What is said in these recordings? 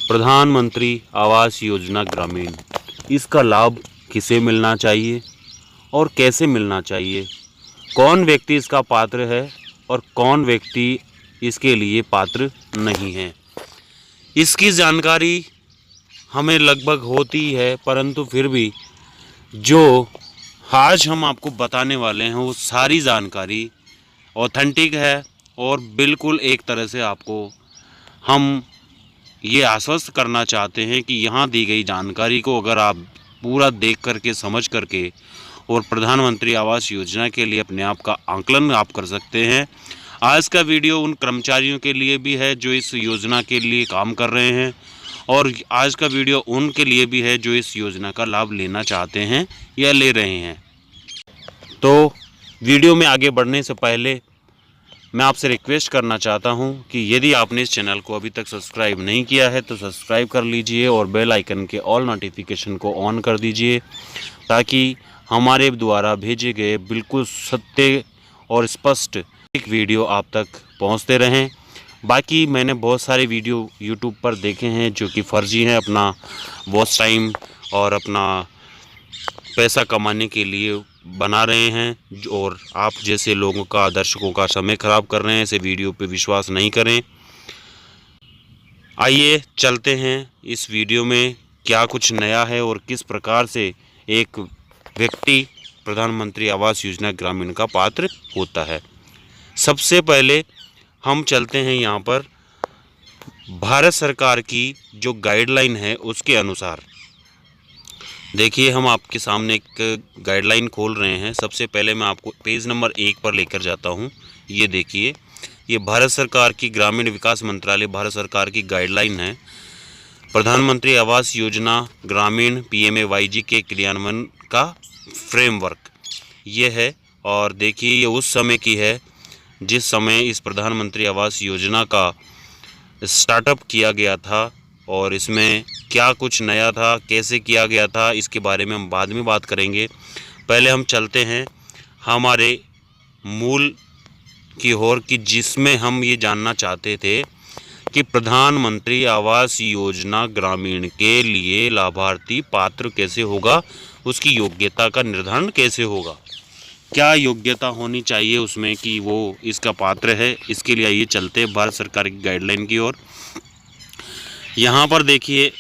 प्रधानमंत्री आवास योजना ग्रामीण, इसका लाभ किसे मिलना चाहिए और कैसे मिलना चाहिए, कौन व्यक्ति इसका पात्र है और कौन व्यक्ति इसके लिए पात्र नहीं है, इसकी जानकारी हमें लगभग होती है, परंतु फिर भी जो आज हम आपको बताने वाले हैं वो सारी जानकारी ऑथेंटिक है और बिल्कुल एक तरह से आपको हम ये आश्वस्त करना चाहते हैं कि यहाँ दी गई जानकारी को अगर आप पूरा देख करके समझ करके और प्रधानमंत्री आवास योजना के लिए अपने आप का आंकलन आप कर सकते हैं। आज का वीडियो उन कर्मचारियों के लिए भी है जो इस योजना के लिए काम कर रहे हैं और आज का वीडियो उनके लिए भी है जो इस योजना का लाभ लेना चाहते हैं या ले रहे हैं। तो वीडियो में आगे बढ़ने से पहले मैं आपसे रिक्वेस्ट करना चाहता हूं कि यदि आपने इस चैनल को अभी तक सब्सक्राइब नहीं किया है तो सब्सक्राइब कर लीजिए और बेल आइकन के ऑल नोटिफिकेशन को ऑन कर दीजिए ताकि हमारे द्वारा भेजे गए बिल्कुल सत्य और स्पष्ट एक वीडियो आप तक पहुंचते रहें। बाकी मैंने बहुत सारे वीडियो यूट्यूब पर देखे हैं जो कि फ़र्जी हैं, अपना वॉच टाइम और अपना पैसा कमाने के लिए बना रहे हैं और आप जैसे लोगों का, दर्शकों का समय ख़राब कर रहे हैं। ऐसे वीडियो पे विश्वास नहीं करें। आइए चलते हैं इस वीडियो में क्या कुछ नया है और किस प्रकार से एक व्यक्ति प्रधानमंत्री आवास योजना ग्रामीण का पात्र होता है। सबसे पहले हम चलते हैं यहाँ पर भारत सरकार की जो गाइडलाइन है उसके अनुसार। देखिए, हम आपके सामने एक गाइडलाइन खोल रहे हैं। सबसे पहले मैं आपको पेज नंबर 1 पर लेकर जाता हूं। ये देखिए, ये भारत सरकार की ग्रामीण विकास मंत्रालय भारत सरकार की गाइडलाइन है। प्रधानमंत्री आवास योजना ग्रामीण PMAYG के क्रियान्वयन का फ्रेमवर्क ये है। और देखिए, ये उस समय की है जिस समय इस प्रधानमंत्री आवास योजना का स्टार्टअप किया गया था और इसमें क्या कुछ नया था, कैसे किया गया था, इसके बारे में हम बाद में बात करेंगे। पहले हम चलते हैं हमारे मूल की ओर कि जिसमें हम ये जानना चाहते थे कि प्रधानमंत्री आवास योजना ग्रामीण के लिए लाभार्थी पात्र कैसे होगा, उसकी योग्यता का निर्धारण कैसे होगा, क्या योग्यता होनी चाहिए उसमें कि वो इसका पात्र है। इसके लिए ये चलते हैं भारत सरकार की गाइडलाइन की ओर। यहाँ पर देखिए,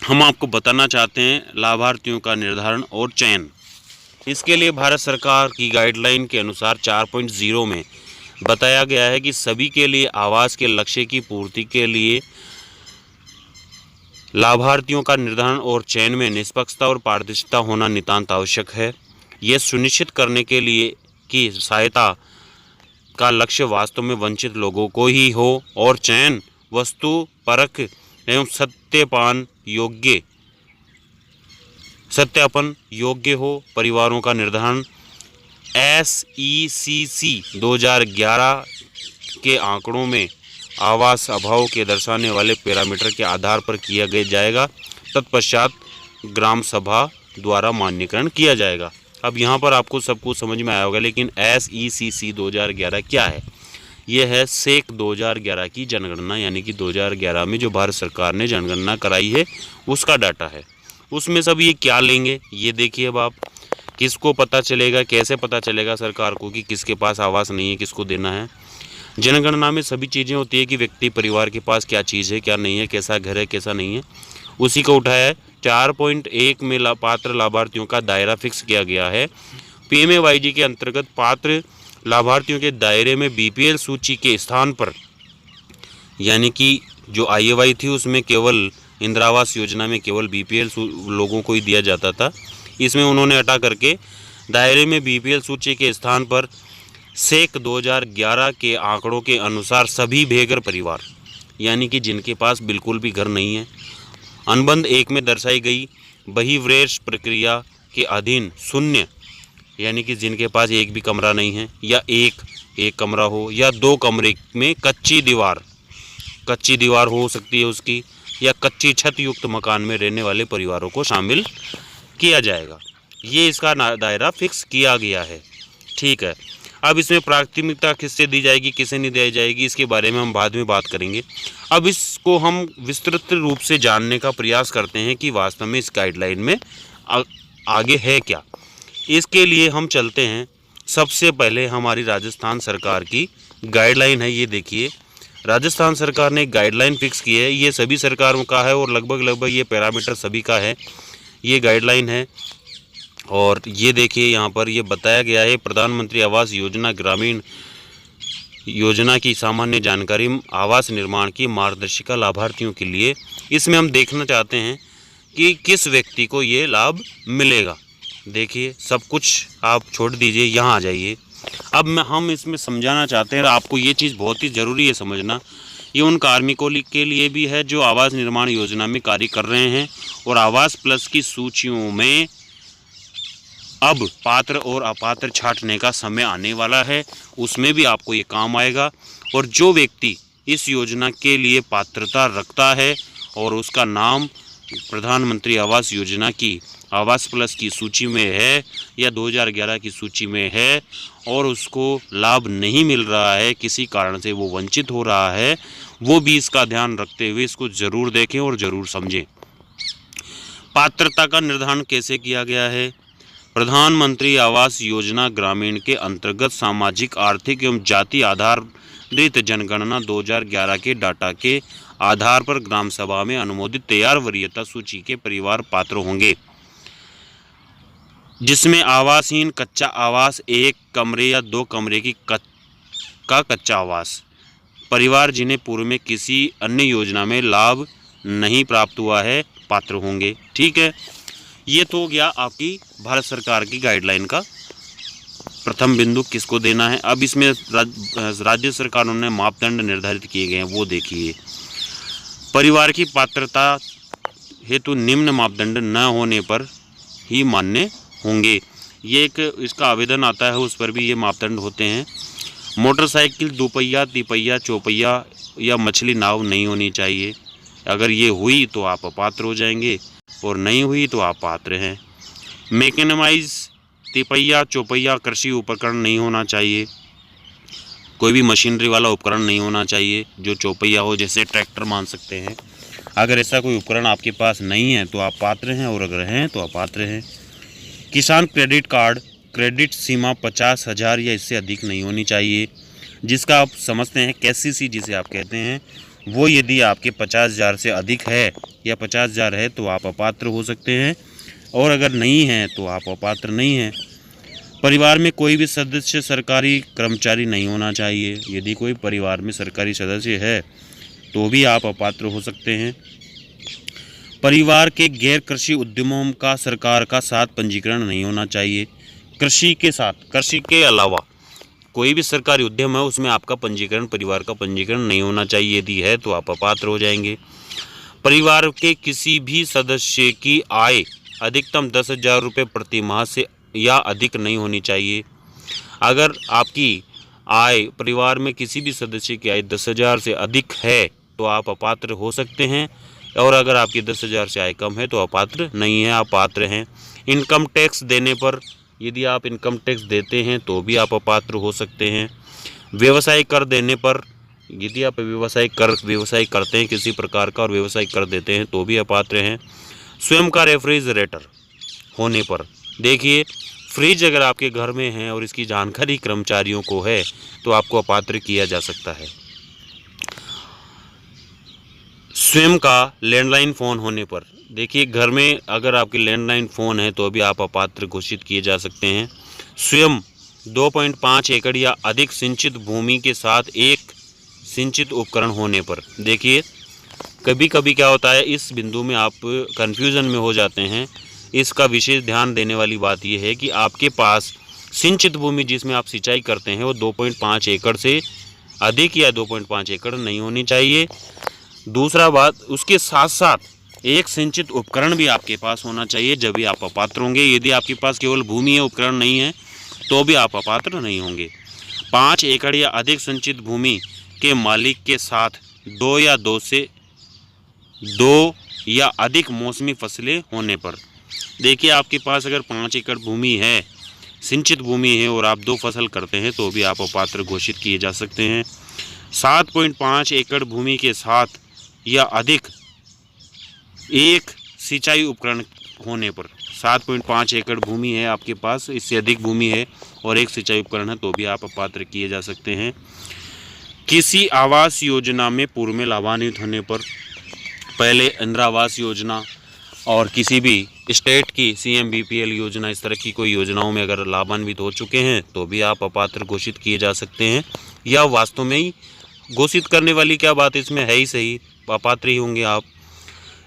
हम आपको बताना चाहते हैं लाभार्थियों का निर्धारण और चयन। इसके लिए भारत सरकार की गाइडलाइन के अनुसार 4.0 में बताया गया है कि सभी के लिए आवास के लक्ष्य की पूर्ति के लिए लाभार्थियों का निर्धारण और चयन में निष्पक्षता और पारदर्शिता होना नितांत आवश्यक है। यह सुनिश्चित करने के लिए कि सहायता का लक्ष्य वास्तव में वंचित लोगों को ही हो और चयन वस्तु परख एवं सत्यापन योग्य हो। परिवारों का निर्धारण SECC 2011 के आंकड़ों में आवास अभाव के दर्शाने वाले पैरामीटर के आधार पर किया जाएगा। तत्पश्चात ग्राम सभा द्वारा मान्यकरण किया जाएगा। अब यहाँ पर आपको सब कुछ समझ में आया होगा, लेकिन SECC 2011 क्या है? यह है SEC 2011 की जनगणना, यानी कि 2011 में जो भारत सरकार ने जनगणना कराई है उसका डाटा है। उसमें सब ये क्या लेंगे ये देखिए। अब आप किसको पता चलेगा, कैसे पता चलेगा सरकार को कि किसके पास आवास नहीं है, किसको देना है। जनगणना में सभी चीज़ें होती है कि व्यक्ति परिवार के पास क्या चीज़ है, क्या नहीं है, कैसा घर है, कैसा नहीं है, उसी को उठाया है। 4.1 में पात्र लाभार्थियों का दायरा फिक्स किया गया है। PMAYG के अंतर्गत पात्र लाभार्थियों के दायरे में BPL सूची के स्थान पर, यानी कि जो IAY थी उसमें केवल इंदिरा आवास योजना में केवल BPL लोगों को ही दिया जाता था। इसमें उन्होंने हटा करके दायरे में BPL सूची के स्थान पर SEC 2011 के आंकड़ों के अनुसार सभी बेघर परिवार, यानी कि जिनके पास बिल्कुल भी घर नहीं है, अनुबंध 1 में दर्शाई गई बहिर्वेश प्रक्रिया के अधीन शून्य, यानी कि जिनके पास एक भी कमरा नहीं है या एक कमरा हो या 2 कमरे में कच्ची दीवार हो सकती है उसकी, या कच्ची छत युक्त मकान में रहने वाले परिवारों को शामिल किया जाएगा। ये इसका दायरा फिक्स किया गया है। ठीक है। अब इसमें प्राथमिकता किससे दी जाएगी, किसे नहीं दी जाएगी, इसके बारे में हम बाद में बात करेंगे। अब इसको हम विस्तृत रूप से जानने का प्रयास करते हैं कि वास्तव में इस गाइडलाइन में आगे है क्या। इसके लिए हम चलते हैं, सबसे पहले हमारी राजस्थान सरकार की गाइडलाइन है। ये देखिए, राजस्थान सरकार ने एक गाइडलाइन फिक्स की है। ये सभी सरकारों का है और लगभग ये पैरामीटर सभी का है। ये गाइडलाइन है और ये देखिए यहाँ पर ये बताया गया है, प्रधानमंत्री आवास योजना ग्रामीण योजना की सामान्य जानकारी आवास निर्माण की मार्गदर्शिका लाभार्थियों के लिए। इसमें हम देखना चाहते हैं कि किस व्यक्ति को ये लाभ मिलेगा। देखिए, सब कुछ आप छोड़ दीजिए, यहाँ आ जाइए। अब हम इसमें समझाना चाहते हैं, आपको ये चीज़ बहुत ही ज़रूरी है समझना। ये उन कार्मिकों के लिए भी है जो आवास निर्माण योजना में कार्य कर रहे हैं और आवास प्लस की सूचियों में अब पात्र और अपात्र छांटने का समय आने वाला है, उसमें भी आपको ये काम आएगा। और जो व्यक्ति इस योजना के लिए पात्रता रखता है और उसका नाम प्रधानमंत्री आवास योजना की आवास प्लस की सूची में है या 2011 की सूची में है और उसको लाभ नहीं मिल रहा है, किसी कारण से वो वंचित हो रहा है, वो भी इसका ध्यान रखते हुए इसको ज़रूर देखें और ज़रूर समझें। पात्रता का निर्धारण कैसे किया गया है? प्रधानमंत्री आवास योजना ग्रामीण के अंतर्गत सामाजिक, आर्थिक एवं जाति आधारित जनगणना 2011 के डाटा के आधार पर ग्राम सभा में अनुमोदित तैयार वरीयता सूची के परिवार पात्र होंगे, जिसमें आवासहीन कच्चा आवास, 1 कमरे या 2 कमरे की कच्चा आवास परिवार जिन्हें पूर्व में किसी अन्य योजना में लाभ नहीं प्राप्त हुआ है, पात्र होंगे। ठीक है, ये तो हो गया आपकी भारत सरकार की गाइडलाइन का प्रथम बिंदु, किसको देना है। अब इसमें राज्य सरकारों ने मापदंड निर्धारित किए गए हैं, वो देखिए। परिवार की पात्रता हेतु निम्न मापदंड न होने पर ही मान्य होंगे। ये एक इसका आवेदन आता है, उस पर भी ये मापदंड होते हैं। मोटरसाइकिल, दोपहिया, तिपहिया, चौपहिया या मछली नाव नहीं होनी चाहिए। अगर ये हुई तो आप अपात्र हो जाएंगे और नहीं हुई तो आप पात्र हैं। मैकेनाइज, तिपहिया, चौपहिया कृषि उपकरण नहीं होना चाहिए। कोई भी मशीनरी वाला उपकरण नहीं होना चाहिए जो चौपहिया हो, जैसे ट्रैक्टर मान सकते हैं। अगर ऐसा कोई उपकरण आपके पास नहीं है तो आप पात्र हैं और अगर हैं तो अपात्र हैं। किसान क्रेडिट कार्ड, क्रेडिट सीमा 50,000 या इससे अधिक नहीं होनी चाहिए। जिसका आप समझते हैं केसीसी जिसे आप कहते हैं, वो यदि आपके 50,000 से अधिक है या 50,000 है तो आप अपात्र हो सकते हैं और अगर नहीं है तो आप अपात्र नहीं हैं। परिवार में कोई भी सदस्य सरकारी कर्मचारी नहीं होना चाहिए। यदि कोई परिवार में सरकारी सदस्य है तो भी आप अपात्र हो सकते हैं। परिवार के गैर कृषि उद्यमों का सरकार का साथ पंजीकरण नहीं होना चाहिए। कृषि के साथ, कृषि के अलावा कोई भी सरकारी उद्यम है उसमें आपका पंजीकरण, परिवार का पंजीकरण नहीं होना चाहिए। यदि है तो आप अपात्र हो जाएंगे। परिवार के किसी भी सदस्य की आय अधिकतम 10,000 रुपये प्रति माह से या अधिक नहीं होनी चाहिए। अगर आपकी आय, परिवार में किसी भी सदस्य की आय 10,000 से अधिक है तो आप अपात्र हो सकते हैं और अगर आपकी 10,000 से आय कम है तो अपात्र नहीं है, आप पात्र हैं। इनकम टैक्स देने पर, यदि आप इनकम टैक्स देते हैं तो भी आप अपात्र हो सकते हैं। व्यवसाय कर देने पर, यदि आप व्यवसाय करते हैं किसी प्रकार का और व्यवसाय कर देते हैं तो भी अपात्र हैं। स्वयं का रेफ्रिजरेटर होने पर, देखिए फ्रिज अगर आपके घर में है और इसकी जानकारी कर्मचारियों को है तो आपको अपात्र किया जा सकता है। स्वयं का लैंडलाइन फ़ोन होने पर, देखिए घर में अगर आपके लैंडलाइन फ़ोन है तो भी आप अपात्र घोषित किए जा सकते हैं। स्वयं 2.5 एकड़ या अधिक सिंचित भूमि के साथ एक सिंचित उपकरण होने पर, देखिए कभी कभी क्या होता है, इस बिंदु में आप कन्फ्यूज़न में हो जाते हैं। इसका विशेष ध्यान देने वाली बात यह है कि आपके पास सिंचित भूमि जिसमें आप सिंचाई करते हैं वो 2.5 एकड़ से अधिक या 2.5 एकड़ नहीं होनी चाहिए। दूसरा बात, उसके साथ साथ एक सिंचित उपकरण भी आपके पास होना चाहिए, जब भी आप अपात्र होंगे। यदि आपके पास केवल भूमि है, उपकरण नहीं है, तो भी आप अपात्र नहीं होंगे। 5 एकड़ या अधिक सिंचित भूमि के मालिक के साथ 2 या अधिक मौसमी फसलें होने पर, देखिए आपके पास अगर 5 एकड़ भूमि है, सिंचित भूमि है और आप 2 फसल करते हैं तो भी आप अपात्र घोषित किए जा सकते हैं। 7.5 एकड़ भूमि के साथ या अधिक एक सिंचाई उपकरण होने पर, 7.5 एकड़ भूमि है आपके पास, इससे अधिक भूमि है और एक सिंचाई उपकरण है तो भी आप अपात्र किए जा सकते हैं। किसी आवास योजना में पूर्व में लाभान्वित होने पर, पहले इंदिरा आवास योजना और किसी भी स्टेट की CM BPL योजना, इस तरह की कोई योजनाओं में अगर लाभान्वित हो चुके हैं तो भी आप अपात्र घोषित किए जा सकते हैं। या वास्तव में ही घोषित करने वाली क्या बात इसमें है ही सही, अपात्र ही होंगे आप।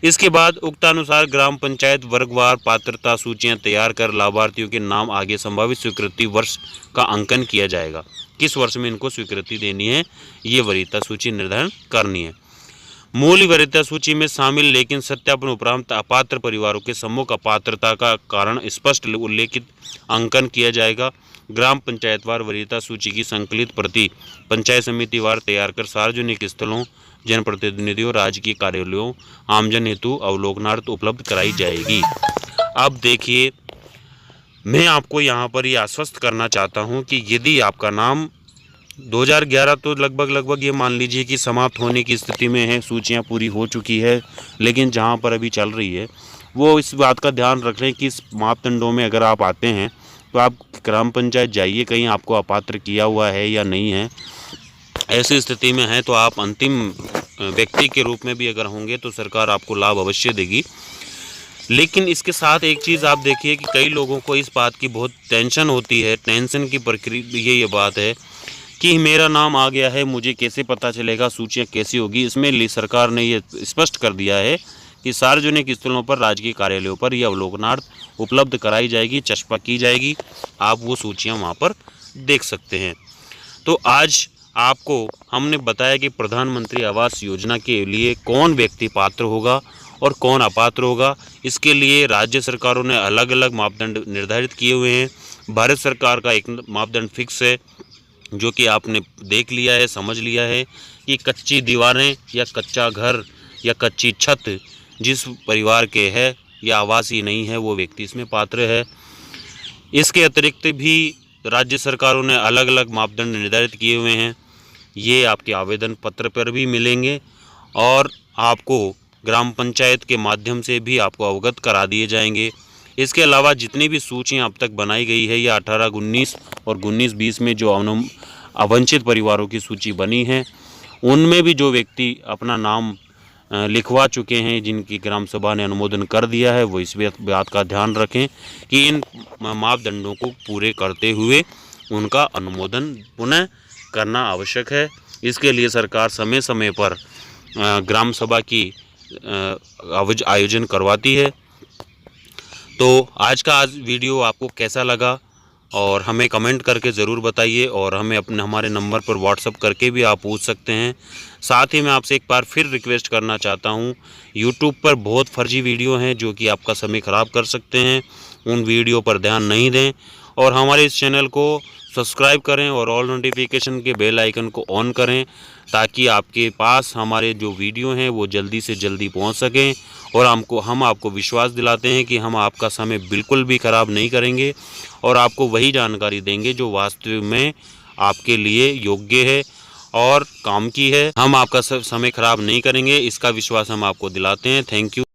इसके बाद उक्तानुसार ग्राम पंचायत वर्गवार पात्रता सूचियां तैयार कर लाभार्थियों के नाम आगे संभावित स्वीकृति वर्ष का अंकन किया जाएगा। किस वर्ष में इनको स्वीकृति देनी है ये वरीयता सूची निर्धारण करनी है। मूल वरीयता सूची में शामिल लेकिन सत्यापन उपरांत अपात्र परिवारों के सम्मुख अपात्रता का कारण स्पष्ट उल्लेखित अंकन किया जाएगा। ग्राम पंचायतवार वरीयता सूची की संकलित प्रति पंचायत समिति वार तैयार कर सार्वजनिक स्थलों, जनप्रतिनिधियों, राजकीय कार्यालयों, आमजन हेतु अवलोकनार्थ उपलब्ध कराई जाएगी। अब देखिए, मैं आपको यहाँ पर ये आश्वस्त करना चाहता हूँ कि यदि आपका नाम 2011 तो लगभग ये मान लीजिए कि समाप्त होने की स्थिति में है, सूचियाँ पूरी हो चुकी है, लेकिन जहाँ पर अभी चल रही है वो इस बात का ध्यान रख लें कि इस मापदंडों में अगर आप आते हैं तो आप ग्राम पंचायत जाइए, कहीं आपको अपात्र किया हुआ है या नहीं है। ऐसी स्थिति में है तो आप अंतिम व्यक्ति के रूप में भी अगर होंगे तो सरकार आपको लाभ अवश्य देगी। लेकिन इसके साथ एक चीज़ आप देखिए कि कई लोगों को इस बात की बहुत टेंशन होती है। टेंशन की प्रक्रिया ये बात है कि मेरा नाम आ गया है, मुझे कैसे पता चलेगा, सूचियाँ कैसी होगी। इसमें सरकार ने ये स्पष्ट कर दिया है कि सार्वजनिक स्थलों पर, राजकीय कार्यालयों पर यह अवलोकनार्थ उपलब्ध कराई जाएगी, चस्पा की जाएगी, आप वो सूचियाँ वहाँ पर देख सकते हैं। तो आज आपको हमने बताया कि प्रधानमंत्री आवास योजना के लिए कौन व्यक्ति पात्र होगा और कौन अपात्र होगा। इसके लिए राज्य सरकारों ने अलग अलग मापदंड निर्धारित किए हुए हैं। भारत सरकार का एक मापदंड फिक्स है जो कि आपने देख लिया है, समझ लिया है कि कच्ची दीवारें या कच्चा घर या कच्ची छत जिस परिवार के है या आवासीय नहीं है वो व्यक्ति इसमें पात्र है। इसके अतिरिक्त भी राज्य सरकारों ने अलग अलग मापदंड निर्धारित किए हुए हैं, ये आपके आवेदन पत्र पर भी मिलेंगे और आपको ग्राम पंचायत के माध्यम से भी आपको अवगत करा दिए जाएंगे। इसके अलावा जितनी भी सूचियां अब तक बनाई गई है या 18-19 और 19-20 में जो अवंचित परिवारों की सूची बनी है, उनमें भी जो व्यक्ति अपना नाम लिखवा चुके हैं, जिनकी ग्राम सभा ने अनुमोदन कर दिया है, वो इस बात का ध्यान रखें कि इन मापदंडों को पूरे करते हुए उनका अनुमोदन पुनः करना आवश्यक है। इसके लिए सरकार समय समय पर ग्राम सभा की आयोजन करवाती है। तो आज का वीडियो आपको कैसा लगा और हमें कमेंट करके ज़रूर बताइए और हमें हमारे नंबर पर व्हाट्सअप करके भी आप पूछ सकते हैं। साथ ही मैं आपसे एक बार फिर रिक्वेस्ट करना चाहता हूं, यूट्यूब पर बहुत फर्जी वीडियो हैं जो कि आपका समय ख़राब कर सकते हैं, उन वीडियो पर ध्यान नहीं दें और हमारे इस चैनल को सब्सक्राइब करें और ऑल नोटिफिकेशन के बेल आइकन को ऑन करें ताकि आपके पास हमारे जो वीडियो हैं वो जल्दी से जल्दी पहुंच सकें। और हम आपको विश्वास दिलाते हैं कि हम आपका समय बिल्कुल भी ख़राब नहीं करेंगे और आपको वही जानकारी देंगे जो वास्तव में आपके लिए योग्य है और काम की है। हम आपका समय ख़राब नहीं करेंगे, इसका विश्वास हम आपको दिलाते हैं। Thank you.